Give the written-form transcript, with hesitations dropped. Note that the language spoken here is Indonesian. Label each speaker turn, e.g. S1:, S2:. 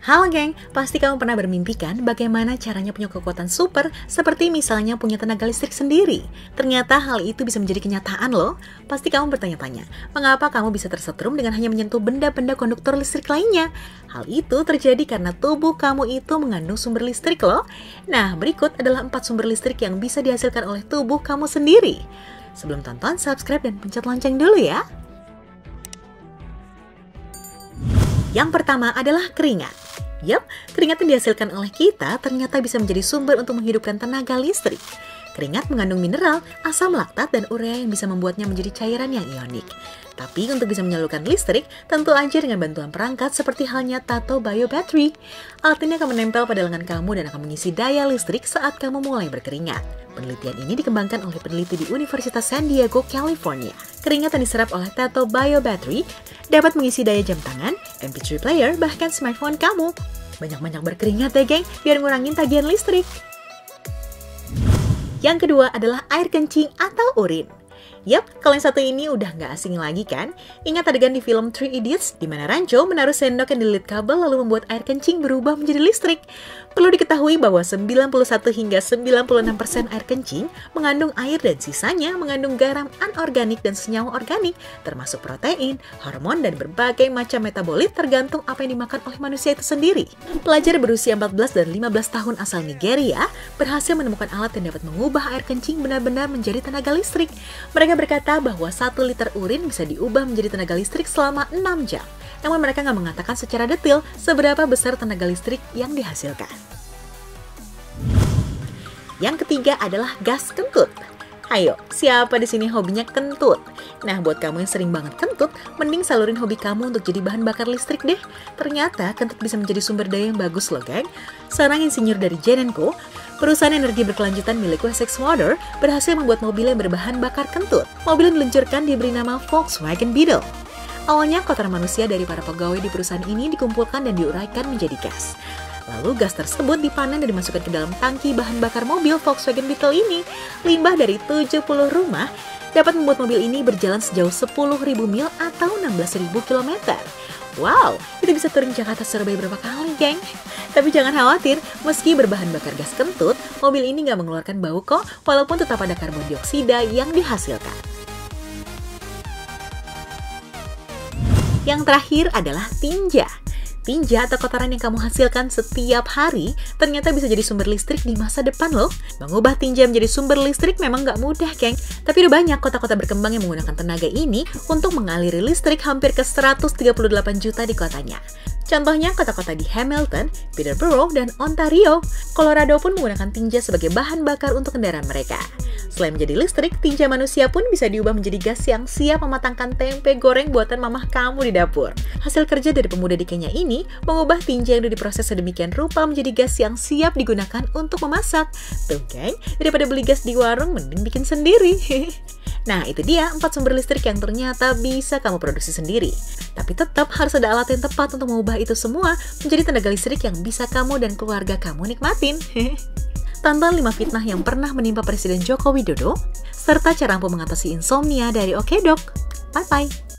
S1: Halo geng, pasti kamu pernah bermimpi kan bagaimana caranya punya kekuatan super seperti misalnya punya tenaga listrik sendiri. Ternyata hal itu bisa menjadi kenyataan loh. Pasti kamu bertanya-tanya, mengapa kamu bisa tersetrum dengan hanya menyentuh benda-benda konduktor listrik lainnya? Hal itu terjadi karena tubuh kamu itu mengandung sumber listrik loh. Nah, berikut adalah 4 sumber listrik yang bisa dihasilkan oleh tubuh kamu sendiri. Sebelum tonton, subscribe dan pencet lonceng dulu ya. Yang pertama adalah keringat. Yap, keringat yang dihasilkan oleh kita ternyata bisa menjadi sumber untuk menghidupkan tenaga listrik. Keringat mengandung mineral, asam laktat, dan urea yang bisa membuatnya menjadi cairan yang ionik. Tapi untuk bisa menyalurkan listrik, tentu aja dengan bantuan perangkat seperti halnya Tato Bio Battery. Alat ini akan menempel pada lengan kamu dan akan mengisi daya listrik saat kamu mulai berkeringat. Penelitian ini dikembangkan oleh peneliti di Universitas San Diego, California. Keringat yang diserap oleh Tato Bio Battery dapat mengisi daya jam tangan, MP3 player, bahkan smartphone kamu. Banyak-banyak berkeringat ya geng, biar ngurangin tagihan listrik. Yang kedua adalah air kencing atau urin. Yap, kalau yang satu ini udah nggak asing lagi kan? Ingat adegan di film Three Idiots, di mana Rancho menaruh sendok yang dililit kabel lalu membuat air kencing berubah menjadi listrik. Perlu diketahui bahwa 91 hingga 96% air kencing mengandung air dan sisanya mengandung garam anorganik dan senyawa organik, termasuk protein, hormon, dan berbagai macam metabolit tergantung apa yang dimakan oleh manusia itu sendiri. Pelajar berusia 14 dan 15 tahun asal Nigeria berhasil menemukan alat yang dapat mengubah air kencing benar-benar menjadi tenaga listrik. Mereka berkata bahwa 1 liter urin bisa diubah menjadi tenaga listrik selama 6 jam. Namun mereka nggak mengatakan secara detail seberapa besar tenaga listrik yang dihasilkan. Yang ketiga adalah gas kentut. Ayo, siapa di sini hobinya kentut? Nah, buat kamu yang sering banget kentut, mending salurin hobi kamu untuk jadi bahan bakar listrik deh. Ternyata kentut bisa menjadi sumber daya yang bagus loh, geng. Seorang insinyur dari Genenco, perusahaan energi berkelanjutan milik Wessex Water, berhasil membuat mobil yang berbahan bakar kentut. Mobil yang diluncurkan diberi nama Volkswagen Beetle. Awalnya kotoran manusia dari para pegawai di perusahaan ini dikumpulkan dan diuraikan menjadi gas. Lalu gas tersebut dipanen dan dimasukkan ke dalam tangki bahan bakar mobil Volkswagen Beetle ini. Limbah dari 70 rumah dapat membuat mobil ini berjalan sejauh 10.000 mil atau 16.000 km. Wow, itu bisa touring Jakarta Surabaya berapa kali, geng? Tapi jangan khawatir, meski berbahan bakar gas kentut, mobil ini nggak mengeluarkan bau kok, walaupun tetap ada karbon dioksida yang dihasilkan. Yang terakhir adalah tinja. Tinja atau kotoran yang kamu hasilkan setiap hari ternyata bisa jadi sumber listrik di masa depan loh. Mengubah tinja menjadi sumber listrik memang nggak mudah, geng. Tapi udah banyak kota-kota berkembang yang menggunakan tenaga ini untuk mengaliri listrik hampir ke 138 juta di kotanya. Contohnya kota-kota di Hamilton, Peterborough, dan Ontario. Colorado pun menggunakan tinja sebagai bahan bakar untuk kendaraan mereka. Selain menjadi listrik, tinja manusia pun bisa diubah menjadi gas yang siap mematangkan tempe goreng buatan mamah kamu di dapur. Hasil kerja dari pemuda di Kenya ini mengubah tinja yang sudah diproses sedemikian rupa menjadi gas yang siap digunakan untuk memasak. Tuh geng, daripada beli gas di warung, mending bikin sendiri. Nah, itu dia 4 sumber listrik yang ternyata bisa kamu produksi sendiri. Tapi tetap harus ada alat yang tepat untuk mengubah itu semua menjadi tenaga listrik yang bisa kamu dan keluarga kamu nikmatin. Tonton 5 fitnah yang pernah menimpa Presiden Joko Widodo, serta cara ampuh mengatasi insomnia dari Okedok. Bye-bye!